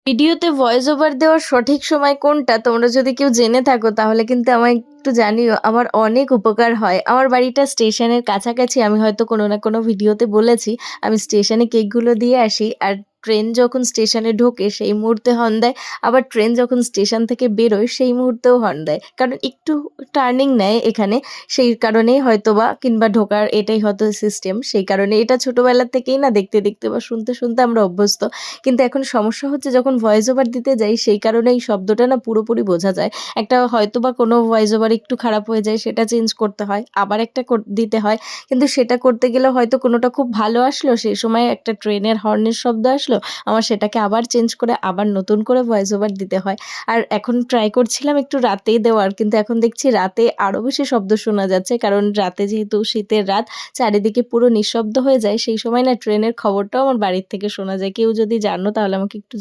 ভিডিওতে voice over দেওয়ার সঠিক সময় কোনটা তোমরা যদি কেউ জেনে থাকো তাহলে কিন্তু আমায় একটু জানিও। আমার অনেক উপকার হয়। আমার বাড়িটা স্টেশনের কাছাকাছি। আমি হয়তো কোনো না কোনো ভিডিওতে বলেছি। আমি স্টেশনে কেকগুলো দিয়ে আসি। আর ট্রেন যখন স্টেশনে ঢোকে সেই মুহূর্তে হর্ন দেয়। আবার ট্রেন যখন স্টেশন থেকে বেরোয় সেই মুহূর্তেও হর্ন দেয়। কারণ একটু টার্নিং নেয় এখানে। সেই কারণেই হয়তোবা কিংবা ঢোকার এটাই হয়তো সিস্টেম। সেই কারণে এটা ছোটবেলা থেকেই না দেখতে, দেখতে বা শুনতে, শুনতে আমরা অভ্যস্ত। কিন্তু এখন সমস্যা হচ্ছে যখন ভয়েস ওভার দিতে যাই সেই কারণে এই শব্দটা না পুরোপুরি বোঝা যায়। একটা হয়তোবা কোনো ভয়েস ওভার একটু খারাপ হয়ে যায় সেটা চেঞ্জ করতে হয়। আবার একটা দিতে হয়। কিন্তু সেটা করতে গেলে হয়তো কোনোটা খুব ভালো আসলো, সেই সময় একটা ট্রেনের হর্নের শব্দ আসলো। আমার সেটাকে আবার চেঞ্জ করে আবার নতুন করে ভয়েস ওভার দিতে হয়। আর এখন ট্রাই করছিলাম একটু রাতেই দেওয়ার। কিন্তু এখন দেখছি রাতে আরো বেশি শব্দ শোনা যাচ্ছে। কারণ রাতে যেহেতু শীতের রাত, চারিদিকে পুরো নিঃশব্দ হয়ে যায়। সেই সময় না ট্রেনের খবরটাও আমার বাড়ির থেকে শোনা যায়। কেউ যদি জানো তাহলে আমাকে একটু